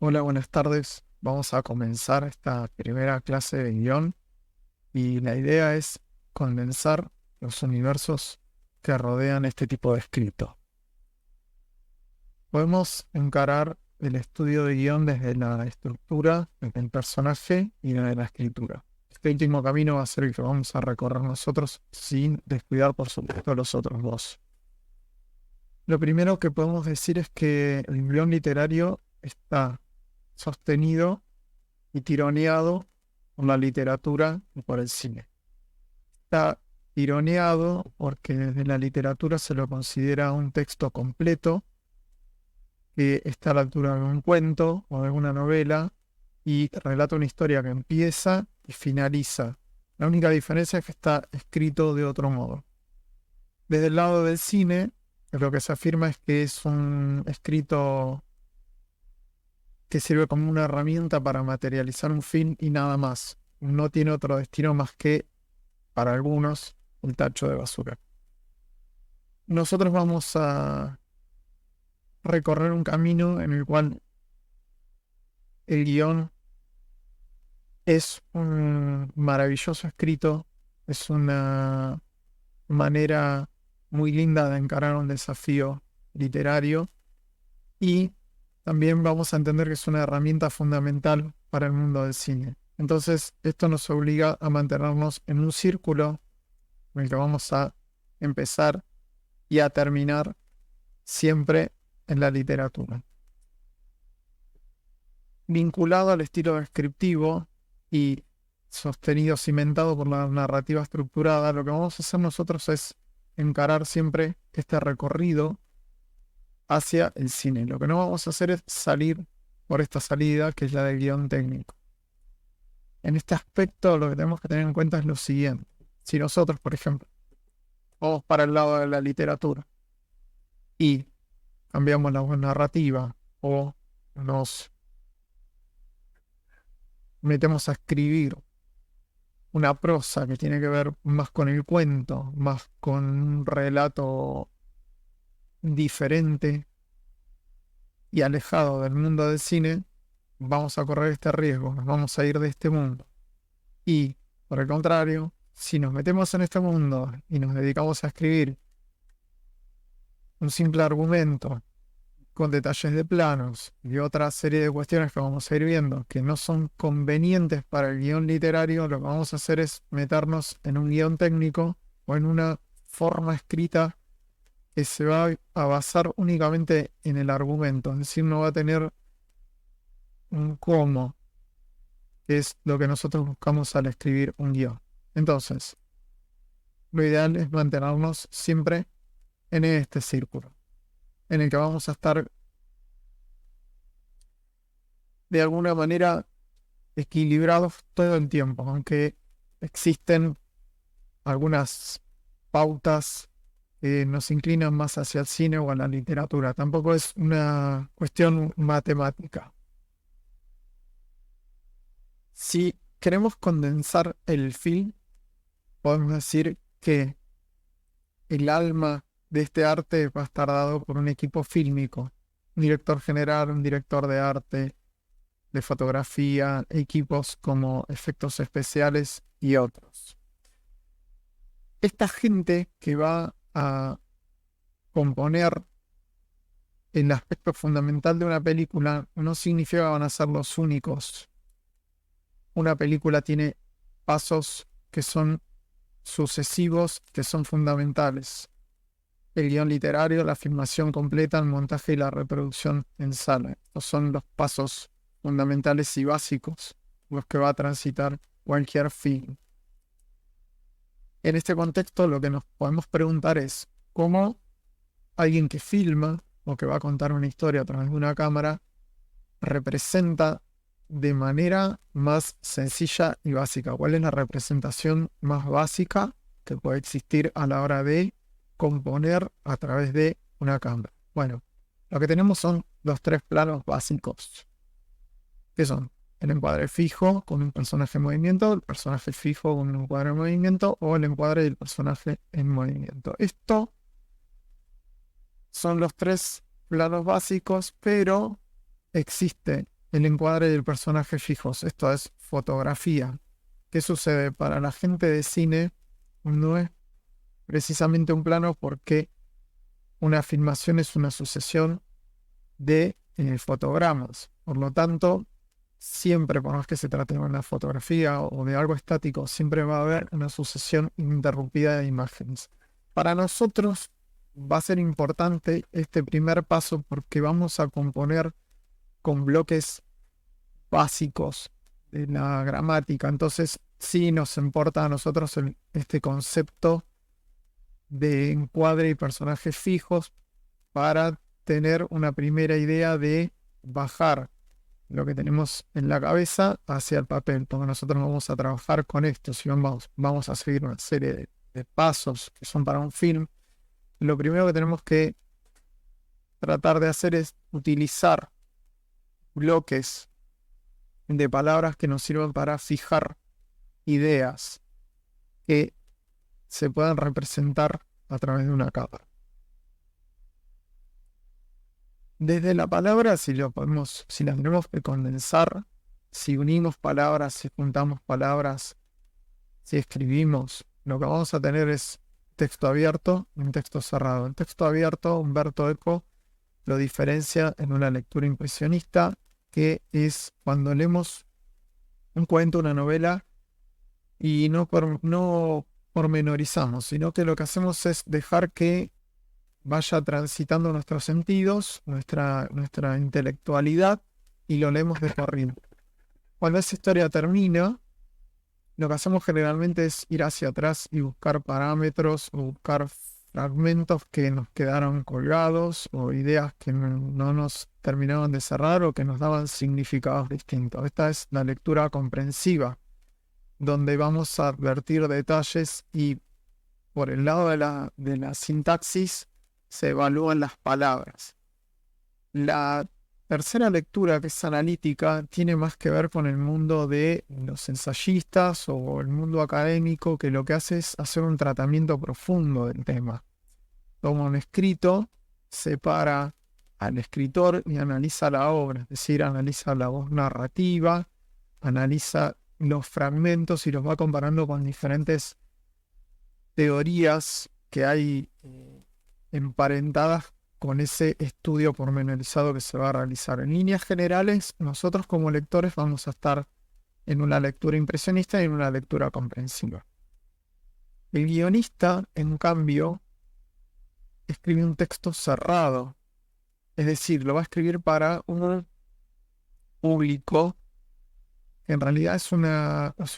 Hola, buenas tardes. Vamos a comenzar esta primera clase de guión y la idea es condensar los universos que rodean este tipo de escrito. Podemos encarar el estudio de guión desde la estructura, desde el personaje y desde la escritura. Este último camino va a ser el que vamos a recorrer nosotros sin descuidar, por supuesto, los otros dos. Lo primero que podemos decir es que el guión literario está sostenido y tironeado por la literatura y por el cine. Está tironeado porque desde la literatura se lo considera un texto completo que está a la altura de un cuento o de una novela y relata una historia que empieza y finaliza. La única diferencia es que está escrito de otro modo. Desde el lado del cine, lo que se afirma es que es un escrito que sirve como una herramienta para materializar un fin y nada más. No tiene otro destino más que, para algunos, un tacho de basura. Nosotros vamos a recorrer un camino en el cual el guión es un maravilloso escrito, es una manera muy linda de encarar un desafío literario y también vamos a entender que es una herramienta fundamental para el mundo del cine. Entonces, esto nos obliga a mantenernos en un círculo en el que vamos a empezar y a terminar siempre en la literatura. Vinculado al estilo descriptivo y sostenido, cimentado por la narrativa estructurada, lo que vamos a hacer nosotros es encarar siempre este recorrido hacia el cine. Lo que no vamos a hacer es salir por esta salida, que es la del guión técnico. En este aspecto, lo que tenemos que tener en cuenta es lo siguiente. Si nosotros, por ejemplo, vamos para el lado de la literatura y cambiamos la narrativa o nos metemos a escribir una prosa que tiene que ver más con el cuento, más con un relato diferente y alejado del mundo del cine, vamos a correr este riesgo, nos vamos a ir de este mundo. Y, por el contrario, si nos metemos en este mundo y nos dedicamos a escribir un simple argumento con detalles de planos y otra serie de cuestiones que vamos a ir viendo que no son convenientes para el guión literario, lo que vamos a hacer es meternos en un guión técnico o en una forma escrita que se va a basar únicamente en el argumento, es decir, no va a tener un cómo, que es lo que nosotros buscamos al escribir un guión. Entonces, lo ideal es mantenernos siempre en este círculo, en el que vamos a estar de alguna manera equilibrados todo el tiempo, aunque existen algunas pautas que nos inclinan más hacia el cine o a la literatura. Tampoco es una cuestión matemática. Si queremos condensar el film, podemos decir que el alma de este arte va a estar dado por un equipo fílmico, un director general, un director de arte, de fotografía, equipos como efectos especiales y otros. Esta gente que va a componer el aspecto fundamental de una película no significa que van a ser los únicos. Una película tiene pasos que son sucesivos, que son fundamentales. El guión literario, la filmación completa, el montaje y la reproducción en sala. Estos son los pasos fundamentales y básicos los que va a transitar cualquier film. En este contexto, lo que nos podemos preguntar es cómo alguien que filma o que va a contar una historia a través de una cámara representa de manera más sencilla y básica. ¿Cuál es la representación más básica que puede existir a la hora de componer a través de una cámara? Bueno, lo que tenemos son los tres planos básicos, que son el encuadre fijo con un personaje en movimiento, el personaje fijo con un encuadre en movimiento o el encuadre del personaje en movimiento. Esto son los tres planos básicos, pero existe el encuadre del personaje fijos. Esto es fotografía. ¿Qué sucede? Para la gente de cine no es precisamente un plano porque una filmación es una sucesión de fotogramas. Por lo tanto, siempre, por más que se trate de una fotografía o de algo estático, siempre va a haber una sucesión ininterrumpida de imágenes. Para nosotros va a ser importante este primer paso porque vamos a componer con bloques básicos de la gramática. Entonces, sí nos importa a nosotros este concepto de encuadre y personajes fijos para tener una primera idea de bajar lo que tenemos en la cabeza hacia el papel, porque nosotros vamos a trabajar con esto. Si vamos a seguir una serie de pasos que son para un film, lo primero que tenemos que tratar de hacer es utilizar bloques de palabras que nos sirvan para fijar ideas que se puedan representar a través de una cámara. Desde la palabra, si las tenemos que condensar, si unimos palabras, si juntamos palabras, si escribimos, lo que vamos a tener es texto abierto y un texto cerrado. En texto abierto, Umberto Eco lo diferencia en una lectura impresionista, que es cuando leemos un cuento, una novela, y no pormenorizamos, sino que lo que hacemos es dejar que vaya transitando nuestros sentidos, nuestra intelectualidad, y lo leemos de corrido. Cuando esa historia termina, lo que hacemos generalmente es ir hacia atrás y buscar parámetros o buscar fragmentos que nos quedaron colgados o ideas que no nos terminaban de cerrar o que nos daban significados distintos. Esta es la lectura comprensiva, donde vamos a advertir detalles y por el lado de la sintaxis se evalúan las palabras. La tercera lectura, que es analítica, tiene más que ver con el mundo de los ensayistas o el mundo académico, que lo que hace es hacer un tratamiento profundo del tema. Toma un escrito, separa al escritor y analiza la obra, es decir, analiza la voz narrativa, analiza los fragmentos y los va comparando con diferentes teorías que hay emparentadas con ese estudio pormenorizado que se va a realizar. En líneas generales, nosotros como lectores vamos a estar en una lectura impresionista y en una lectura comprensiva. El guionista, en cambio, escribe un texto cerrado, es decir, lo va a escribir para un público que en realidad es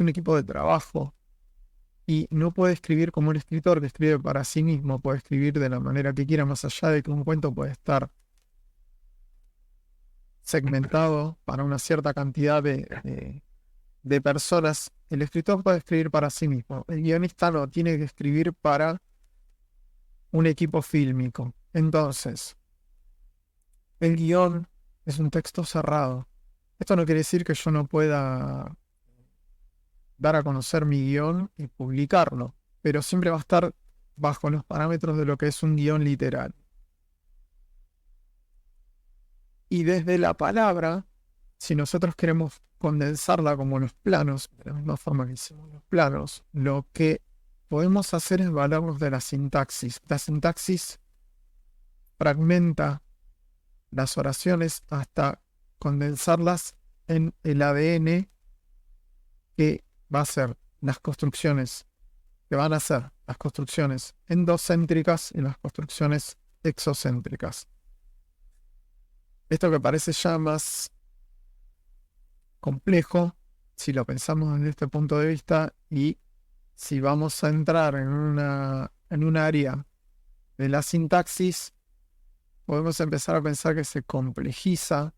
un equipo de trabajo. Y no puede escribir como un escritor que escribe para sí mismo, puede escribir de la manera que quiera, más allá de que un cuento puede estar segmentado para una cierta cantidad de personas. El escritor puede escribir para sí mismo. El guionista no, tiene que escribir para un equipo fílmico. Entonces, el guión es un texto cerrado. Esto no quiere decir que yo no pueda dar a conocer mi guión y publicarlo, pero siempre va a estar bajo los parámetros de lo que es un guión literal. Y desde la palabra, si nosotros queremos condensarla como los planos, de la misma forma que hicimos los planos, lo que podemos hacer es valernos de la sintaxis. La sintaxis fragmenta las oraciones hasta condensarlas en el ADN que va a ser las construcciones, que van a ser las construcciones endocéntricas y las construcciones exocéntricas. Esto que parece ya más complejo, si lo pensamos desde este punto de vista, y si vamos a entrar en un área de la sintaxis, podemos empezar a pensar que se complejiza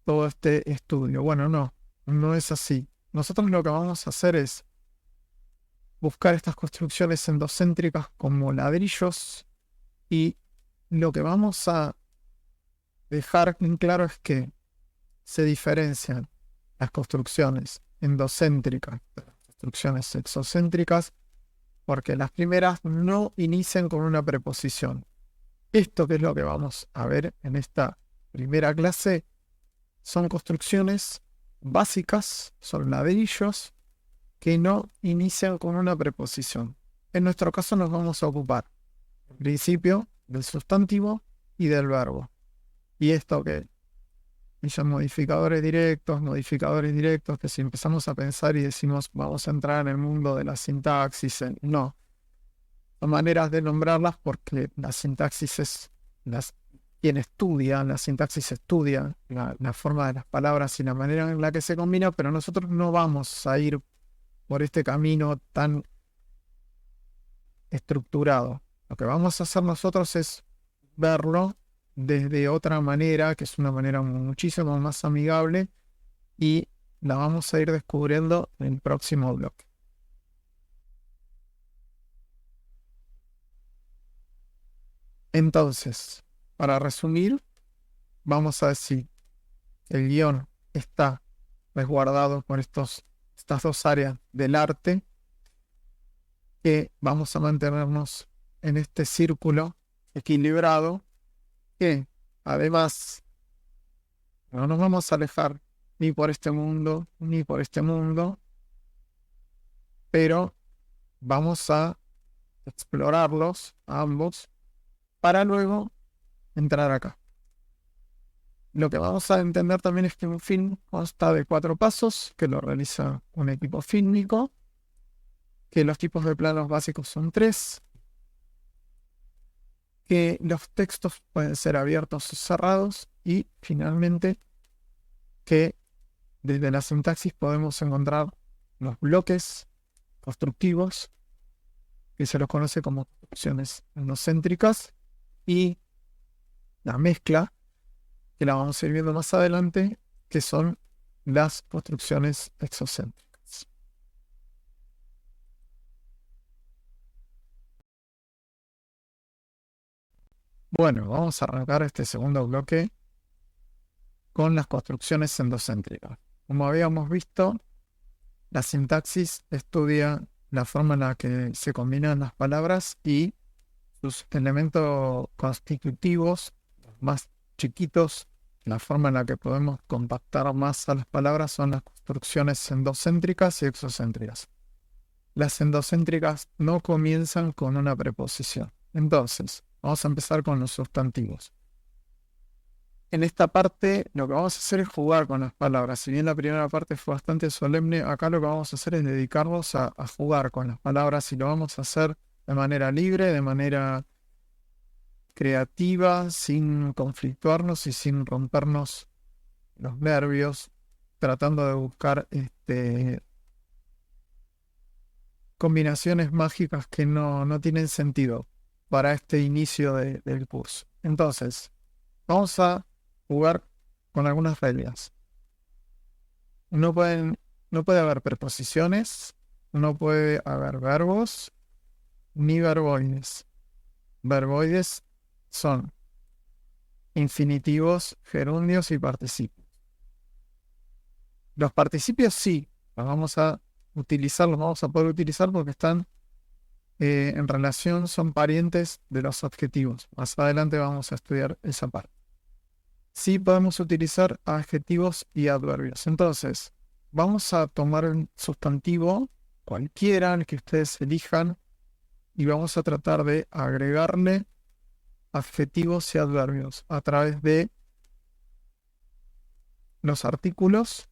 todo este estudio. Bueno, no es así. Nosotros lo que vamos a hacer es buscar estas construcciones endocéntricas como ladrillos, y lo que vamos a dejar en claro es que se diferencian las construcciones endocéntricas de las construcciones exocéntricas porque las primeras no inician con una preposición. Esto, que es lo que vamos a ver en esta primera clase, son construcciones básicas, son ladrillos que no inician con una preposición. En nuestro caso nos vamos a ocupar, en principio, del sustantivo y del verbo. Y esto que son modificadores directos, que si empezamos a pensar y decimos vamos a entrar en el mundo de la sintaxis, no. Son maneras de nombrarlas porque la sintaxis es quien estudia, la sintaxis estudia la forma de las palabras y la manera en la que se combina, pero nosotros no vamos a ir por este camino tan estructurado. Lo que vamos a hacer nosotros es verlo desde otra manera, que es una manera muchísimo más amigable, y la vamos a ir descubriendo en el próximo bloque. Entonces, para resumir, vamos a decir que el guión está resguardado por estas dos áreas del arte, que vamos a mantenernos en este círculo equilibrado, que además no nos vamos a alejar ni por este mundo, ni por este mundo, pero vamos a explorarlos ambos para luego entrar acá. Lo que vamos a entender también es que un film consta de 4 pasos, que lo realiza un equipo fílmico, que los tipos de planos básicos son 3, que los textos pueden ser abiertos o cerrados, y finalmente que desde la sintaxis podemos encontrar los bloques constructivos, que se los conoce como construcciones endocéntricas, y la mezcla, que la vamos a ir viendo más adelante, que son las construcciones exocéntricas. Bueno, vamos a arrancar este segundo bloque con las construcciones endocéntricas. Como habíamos visto, la sintaxis estudia la forma en la que se combinan las palabras y sus elementos constitutivos más chiquitos. La forma en la que podemos compactar más a las palabras son las construcciones endocéntricas y exocéntricas. Las endocéntricas no comienzan con una preposición. Entonces, vamos a empezar con los sustantivos. En esta parte lo que vamos a hacer es jugar con las palabras. Si bien la primera parte fue bastante solemne, acá lo que vamos a hacer es dedicarnos a jugar con las palabras, y lo vamos a hacer de manera libre, de manera creativa, sin conflictuarnos y sin rompernos los nervios, tratando de buscar combinaciones mágicas que no tienen sentido para este inicio del curso. Entonces, vamos a jugar con algunas reglas. No puede haber preposiciones, no puede haber verbos, ni verboides. Verboides son infinitivos, gerundios y participios. Los participios sí, los vamos a poder utilizar porque están en relación, son parientes de los adjetivos. Más adelante vamos a estudiar esa parte. Sí podemos utilizar adjetivos y adverbios. Entonces, vamos a tomar un sustantivo, cualquiera, el que ustedes elijan, y vamos a tratar de agregarle adjetivos y adverbios a través de los artículos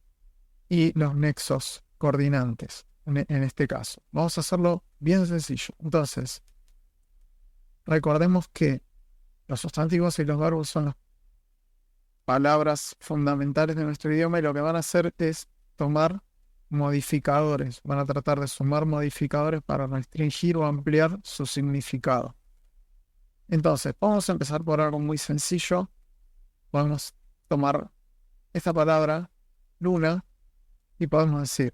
y los nexos coordinantes, en este caso. Vamos a hacerlo bien sencillo. Entonces, recordemos que los sustantivos y los verbos son las palabras fundamentales de nuestro idioma, y lo que van a hacer es tomar modificadores. Van a tratar de sumar modificadores para restringir o ampliar su significado. Entonces, vamos a empezar por algo muy sencillo. Podemos tomar esta palabra, luna, y podemos decir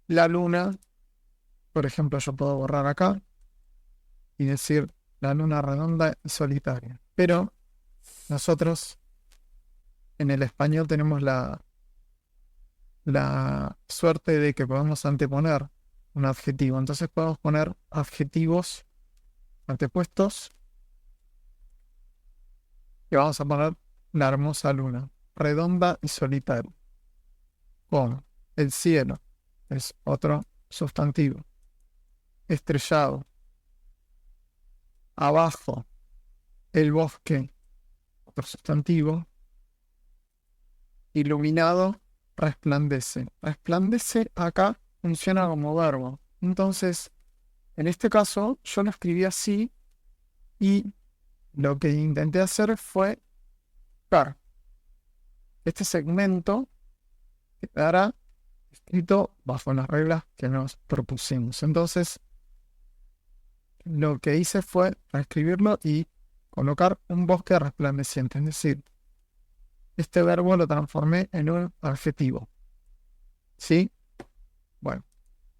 la luna. Por ejemplo, yo puedo borrar acá y decir la luna redonda y solitaria. Pero nosotros en el español tenemos la suerte de que podemos anteponer un adjetivo. Entonces podemos poner adjetivos antepuestos, que vamos a poner la hermosa luna, redonda y solitaria, con el cielo, es otro sustantivo, estrellado, abajo, el bosque, otro sustantivo, iluminado, resplandece. Resplandece acá funciona como verbo. Entonces, en este caso, yo lo escribí así y lo que intenté hacer fue buscar este segmento que quedará escrito bajo las reglas que nos propusimos. Entonces, lo que hice fue reescribirlo y colocar un bosque resplandeciente. Es decir, este verbo lo transformé en un adjetivo. ¿Sí? Bueno,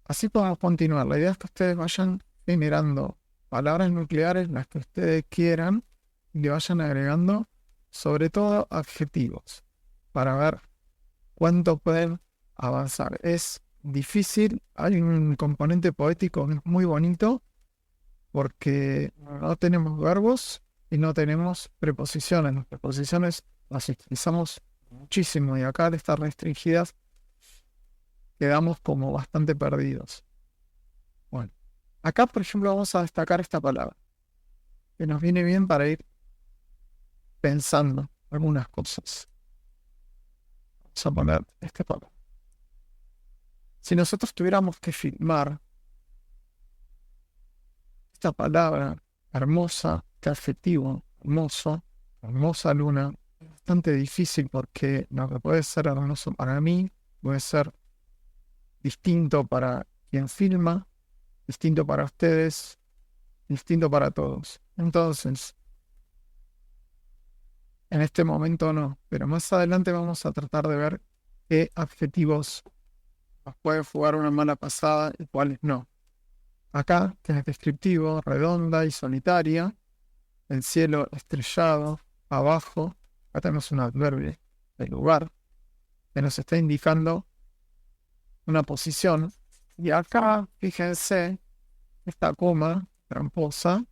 así podemos continuar. La idea es que ustedes vayan generando palabras nucleares, las que ustedes quieran, y le vayan agregando, sobre todo, adjetivos, para ver cuánto pueden avanzar. Es difícil, hay un componente poético que es muy bonito, porque no tenemos verbos y no tenemos preposiciones. Las preposiciones las utilizamos muchísimo y acá al estar restringidas quedamos como bastante perdidos. Bueno, acá por ejemplo vamos a destacar esta palabra, que nos viene bien para ir pensando algunas cosas. Vamos a poner esta palabra. Si nosotros tuviéramos que filmar esta palabra hermosa, este adjetivo hermoso, hermosa luna, es bastante difícil porque lo que puede ser hermoso para mí puede ser distinto para quien filma, distinto para ustedes, distinto para todos. Entonces, en este momento no, pero más adelante vamos a tratar de ver qué adjetivos nos pueden jugar una mala pasada y cuáles no. Acá, que es descriptivo, redonda y solitaria, el cielo estrellado, abajo, acá tenemos un adverbio de lugar que nos está indicando una posición. Y acá, fíjense, esta coma tramposa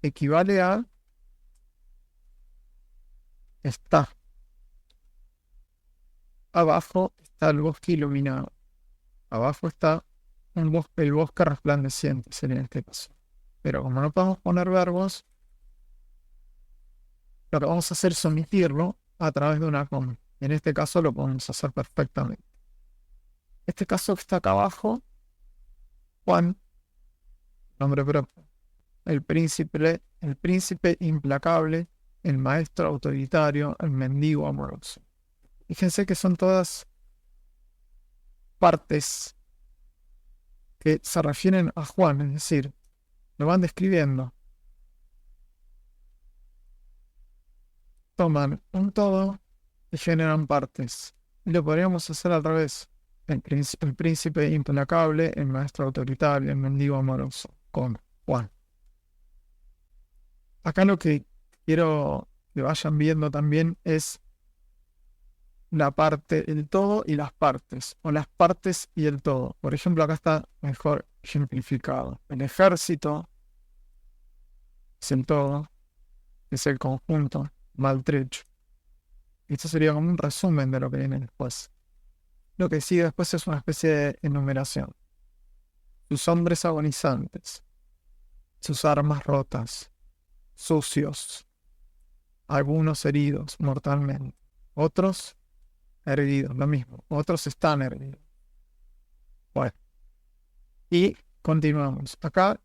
equivale a está. Abajo está el bosque iluminado. Abajo está el bosque resplandeciente, sería en este caso. Pero como no podemos poner verbos, lo que vamos a hacer es omitirlo a través de una coma. En este caso lo podemos hacer perfectamente. Este caso que está acá abajo, Juan, nombre propio, el príncipe implacable, el maestro autoritario, el mendigo amoroso. Fíjense que son todas partes que se refieren a Juan, es decir, lo van describiendo. Toman un todo y generan partes. Y lo podríamos hacer al revés. El príncipe implacable, el maestro autoritario, el mendigo amoroso, con Juan. Acá lo que quiero que vayan viendo también es la parte, el todo y las partes, o las partes y el todo. Por ejemplo, acá está mejor ejemplificado. El ejército es el todo, es el conjunto maltrecho. Esto sería como un resumen de lo que viene después. Lo que sigue después es una especie de enumeración. Sus hombres agonizantes, sus armas rotas, sucios, algunos heridos mortalmente, otros heridos, lo mismo, otros están heridos. Bueno, y continuamos. Acá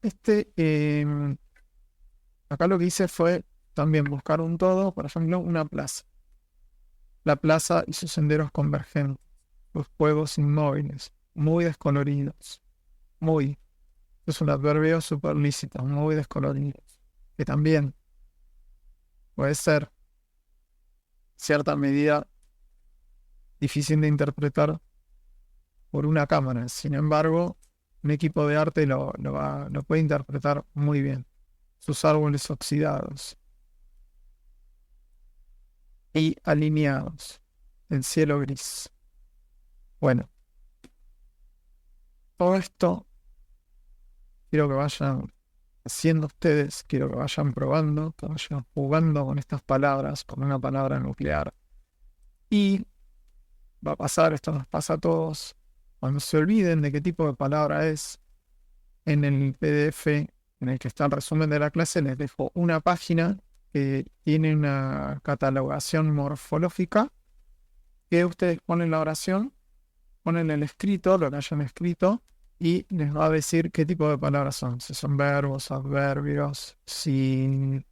lo que hice fue también buscar un todo, por ejemplo, una plaza. La plaza y sus senderos convergentes, los juegos inmóviles, muy descoloridos, muy, es un adverbio superlícito, muy descoloridos, que también puede ser, en cierta medida, difícil de interpretar por una cámara. Sin embargo, un equipo de arte lo puede interpretar muy bien. Sus árboles oxidados y alineados, el cielo gris. Bueno, todo esto quiero que vayan haciendo ustedes, quiero que vayan probando, que vayan jugando con estas palabras, con una palabra nuclear. Y va a pasar, esto nos pasa a todos, cuando se olviden de qué tipo de palabra es, en el PDF en el que está el resumen de la clase, les dejo una página que tiene una catalogación morfológica, que ustedes ponen la oración, ponen el escrito, lo que hayan escrito, y les va a decir qué tipo de palabras son. Si son verbos, adverbios, si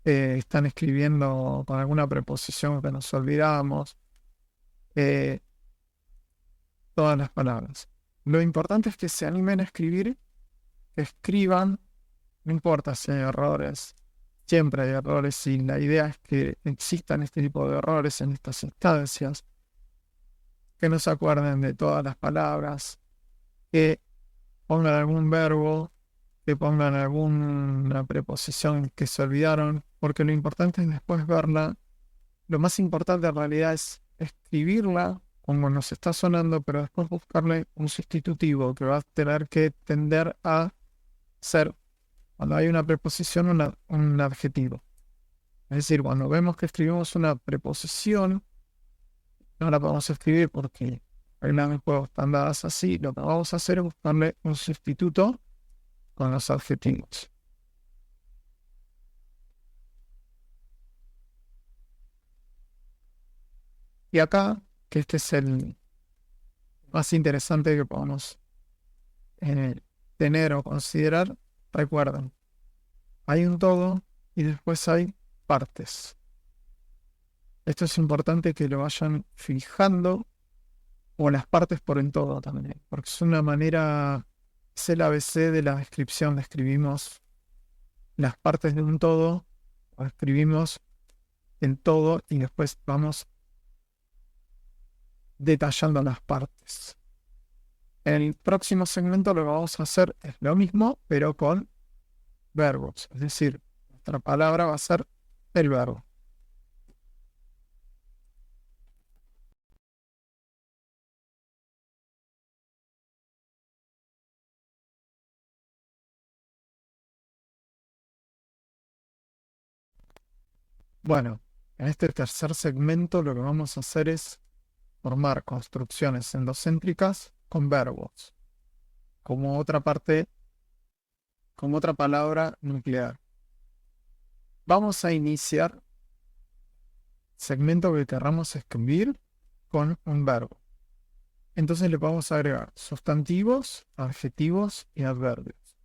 están escribiendo con alguna preposición que nos olvidamos, eh, todas las palabras. Lo importante es que se animen a escribir, que escriban, no importa si hay errores, siempre hay errores y la idea es que existan este tipo de errores en estas instancias, que no se acuerden de todas las palabras, que pongan algún verbo, que pongan alguna preposición que se olvidaron, porque lo importante es después verla. Lo más importante en realidad es escribirla como nos está sonando, pero después buscarle un sustitutivo que va a tener que tender a ser, cuando hay una preposición, un adjetivo. Es decir, cuando vemos que escribimos una preposición, no la podemos escribir porque reglas del juego están dadas así. Lo que vamos a hacer es buscarle un sustituto con los adjetivos. Y acá, que este es el más interesante que podemos tener o considerar, recuerden, hay un todo y después hay partes. Esto es importante que lo vayan fijando, o las partes por en todo también, porque es una manera, es el ABC de la descripción. Describimos las partes de un todo, o escribimos en todo y después vamos detallando las partes. En el próximo segmento lo que vamos a hacer es lo mismo, pero con verbos. Es decir, nuestra palabra va a ser el verbo. Bueno, en este tercer segmento lo que vamos a hacer es formar construcciones endocéntricas con verbos, como otra parte, como otra palabra nuclear. Vamos a iniciar el segmento que querramos escribir con un verbo. Entonces le vamos a agregar sustantivos, adjetivos y adverbios.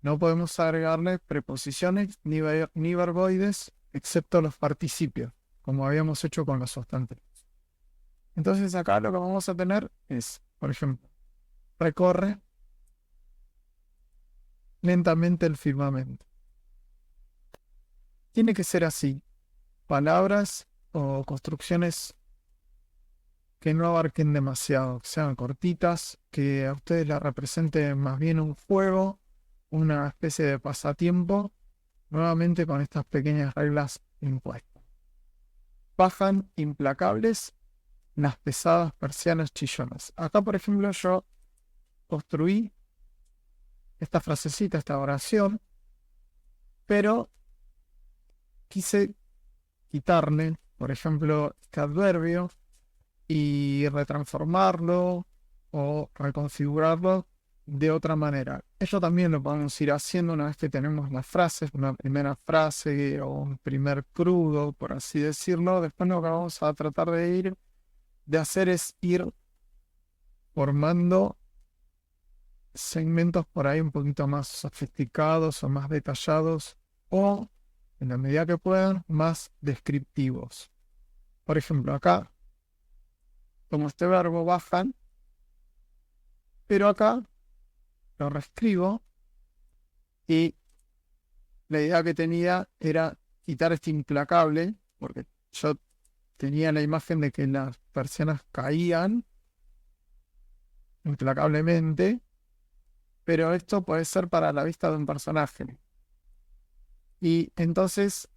No podemos agregarle preposiciones ni verboides, excepto los participios, como habíamos hecho con los sustantivos. Entonces acá lo que vamos a tener es, por ejemplo, recorre lentamente el firmamento. Tiene que ser así. Palabras o construcciones que no abarquen demasiado, que sean cortitas, que a ustedes les represente más bien un juego, una especie de pasatiempo, nuevamente con estas pequeñas reglas impuestas. Bajan implacables las pesadas persianas chillonas. Acá, por ejemplo, yo construí esta frasecita, esta oración, pero quise quitarle, por ejemplo, este adverbio y retransformarlo o reconfigurarlo de otra manera. Eso también lo podemos ir haciendo una vez que tenemos las frases, una primera frase o un primer crudo, por así decirlo. Después lo que vamos a tratar de hacer es ir formando segmentos por ahí un poquito más sofisticados o más detallados, o, en la medida que puedan, más descriptivos. Por ejemplo, acá, como este verbo bajan, pero acá lo reescribo y la idea que tenía era quitar este implacable, porque yo tenía la imagen de que las persianas caían implacablemente, pero esto puede ser para la vista de un personaje. Y entonces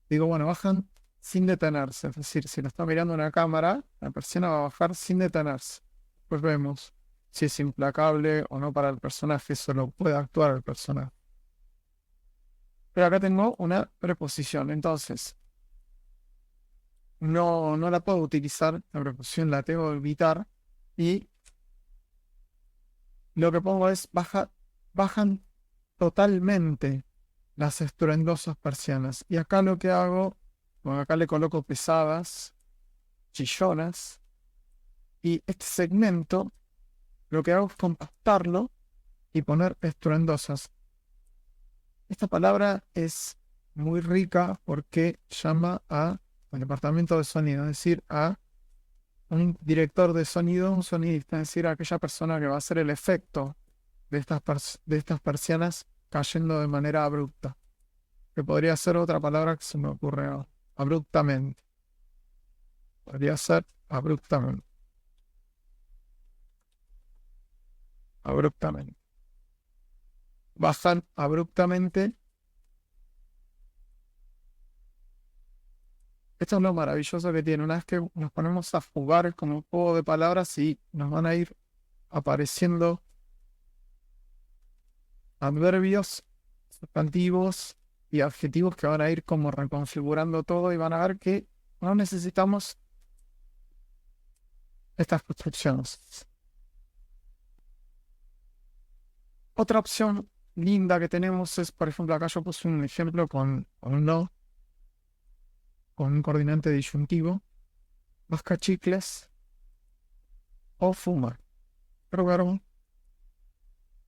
digo, bueno, bajan sin detenerse. Es decir, si lo está mirando una cámara, la persiana va a bajar sin detenerse. Pues vemos si es implacable o no para el personaje, solo puede actuar el personaje. Pero acá tengo una preposición, entonces no la puedo utilizar, la preposición la tengo que evitar, y lo que pongo es bajan totalmente las estruendosas persianas. Y acá lo que hago, bueno, acá le coloco pesadas, chillonas, y este segmento lo que hago es compactarlo y poner estruendosas. Esta palabra es muy rica porque llama al departamento de sonido, es decir, a un director de sonido, un sonidista, es decir, a aquella persona que va a hacer el efecto de estas persianas cayendo de manera abrupta, que podría ser otra palabra que se me ocurre ahora. Abruptamente. Podría ser abruptamente. Abruptamente. Bajan abruptamente. Esto es lo maravilloso que tiene. Una vez que nos ponemos a jugar como un juego de palabras y nos van a ir apareciendo adverbios, sustantivos y adjetivos que van a ir como reconfigurando todo y van a ver que no necesitamos estas construcciones. Otra opción linda que tenemos es, por ejemplo, acá yo puse un ejemplo con no, con un coordinante disyuntivo, masca chicles o fuma, drogaron,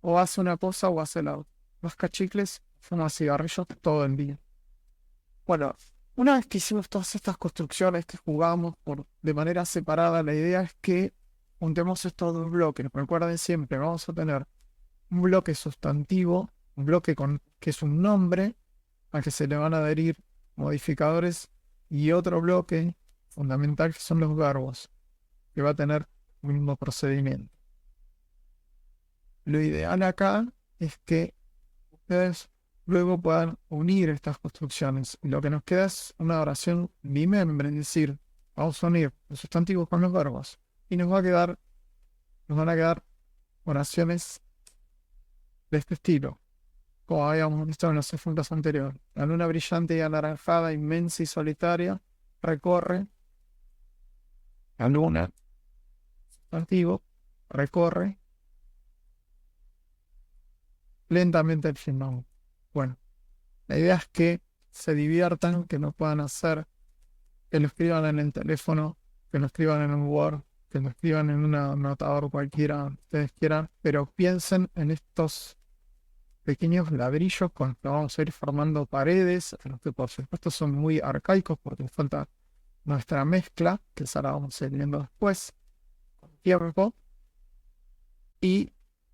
o hace una cosa o hace la otra. Masca chicles, fuma cigarrillos todo el día. Bueno, una vez que hicimos todas estas construcciones que jugamos de manera separada, la idea es que juntemos estos dos bloques. Recuerden siempre, vamos a tener un bloque sustantivo, un bloque que es un nombre al que se le van a adherir modificadores, y otro bloque fundamental que son los verbos, que va a tener el mismo procedimiento. Lo ideal acá es que ustedes luego puedan unir estas construcciones. Y lo que nos queda es una oración bimembre, es decir, vamos a unir los sustantivos con los verbos. Y nos van a quedar oraciones de este estilo, como habíamos visto en los ejemplos anteriores. La luna brillante y anaranjada, inmensa y solitaria, recorre. La luna, sustantivo, recorre lentamente el firmamento. Bueno, la idea es que se diviertan, que lo puedan hacer, que lo escriban en el teléfono, que lo escriban en un Word, que lo escriban en un anotador cualquiera que ustedes quieran, pero piensen en estos pequeños ladrillos con los que vamos a ir formando paredes, los que por supuesto son muy arcaicos porque falta nuestra mezcla, que esa la vamos a ir viendo después, con tiempo, y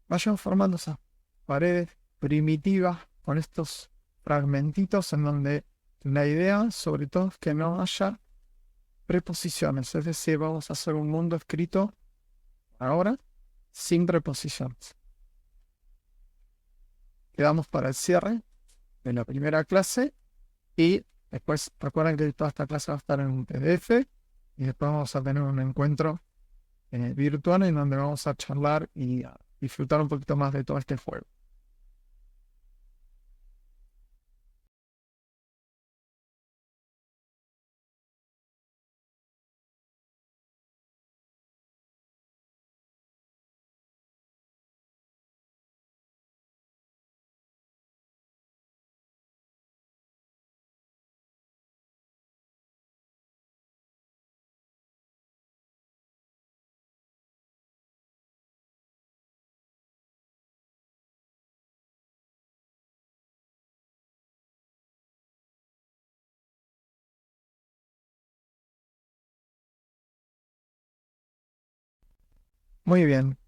vayan formando esas paredes primitivas con estos fragmentitos en donde la idea sobre todo es que no haya preposiciones, es decir, vamos a hacer un mundo escrito ahora sin preposiciones. Quedamos para el cierre de la primera clase y después recuerden que toda esta clase va a estar en un PDF y después vamos a tener un encuentro virtual en donde vamos a charlar y a disfrutar un poquito más de todo este juego. Muy bien,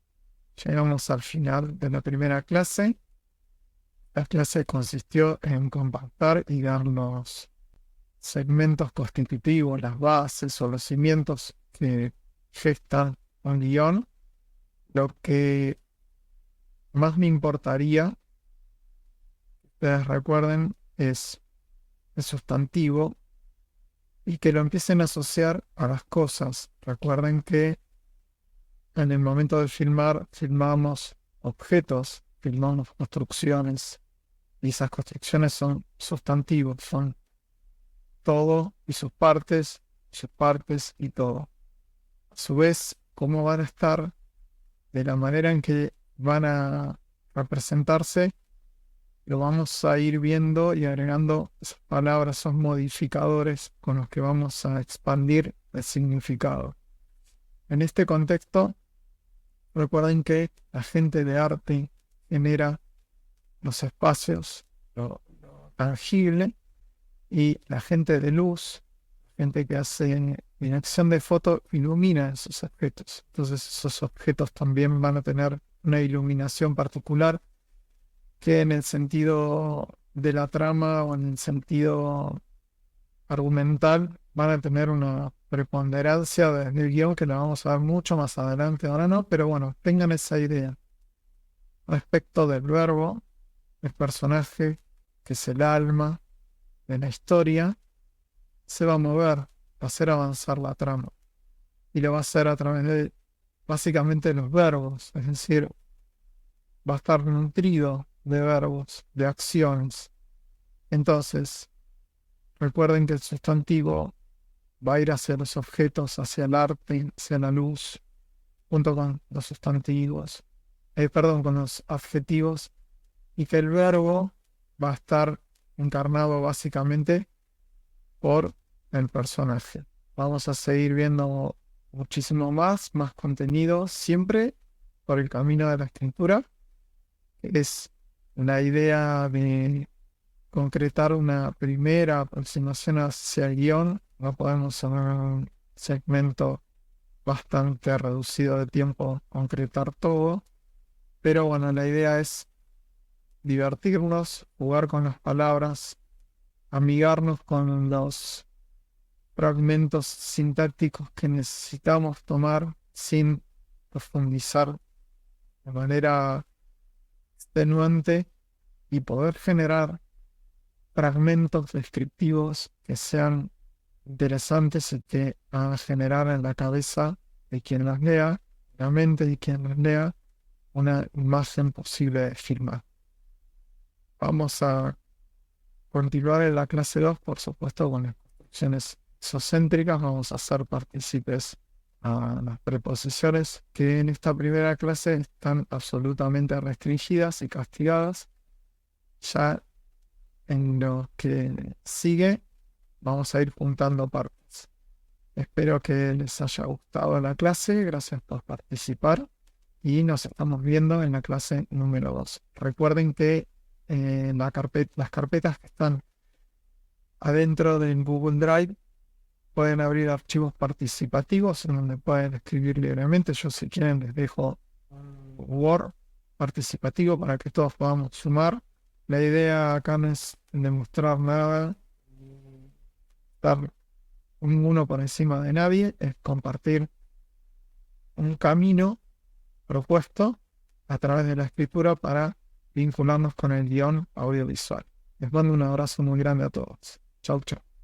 llegamos al final de la primera clase. La clase consistió en compactar y dar los segmentos constitutivos, las bases o los cimientos que gestan un guión. Lo que más me importaría que ustedes recuerden es el sustantivo y que lo empiecen a asociar a las cosas. Recuerden que en el momento de filmar, filmamos objetos, filmamos construcciones, Y esas construcciones son sustantivos, son todo y sus partes y todo. A su vez, cómo van a estar, de la manera en que van a representarse, lo vamos a ir viendo y agregando esas palabras, esos modificadores con los que vamos a expandir el significado. En este contexto, recuerden que la gente de arte genera los espacios, lo tangible, y la gente de luz, gente que hace dirección de foto, ilumina esos objetos. Entonces esos objetos también van a tener una iluminación particular que en el sentido de la trama o en el sentido argumental van a tener una preponderancia desde el guión que la vamos a ver mucho más adelante, ahora no, pero bueno, tengan esa idea. Respecto del verbo, el personaje, que es el alma de la historia, se va a mover, va a hacer avanzar la trama. Y lo va a hacer a través de básicamente los verbos, es decir, va a estar nutrido de verbos, de acciones. Entonces, recuerden que el sustantivo va a ir hacia los objetos, hacia el arte, hacia la luz, junto con los sustantivos, con los adjetivos, y que el verbo va a estar encarnado básicamente por el personaje. Vamos a seguir viendo muchísimo más contenido, siempre por el camino de la escritura. Es la idea de concretar una primera aproximación hacia el guión. No podemos en un segmento bastante reducido de tiempo concretar todo, pero bueno, la idea es divertirnos, jugar con las palabras, amigarnos con los fragmentos sintácticos que necesitamos tomar sin profundizar de manera extenuante y poder generar fragmentos descriptivos que sean interesantes y que van a generar en la cabeza de quien las lea, en la mente de quien las lea, una imagen posible de filmar. Vamos a continuar en la clase 2, por supuesto, con las construcciones isocéntricas. Vamos a hacer partícipes a las preposiciones que en esta primera clase están absolutamente restringidas y castigadas. Ya en lo que sigue vamos a ir juntando partes. Espero que les haya gustado la clase. Gracias por participar y nos estamos viendo en la clase número 2. Recuerden que las carpetas que están adentro del Google Drive pueden abrir archivos participativos en donde pueden escribir libremente. Yo, si quieren, les dejo un Word participativo para que todos podamos sumar. La idea acá no es demostrar nada, estar uno por encima de nadie, es compartir un camino propuesto a través de la escritura para vincularnos con el guión audiovisual. Les mando un abrazo muy grande a todos. Chau, chau.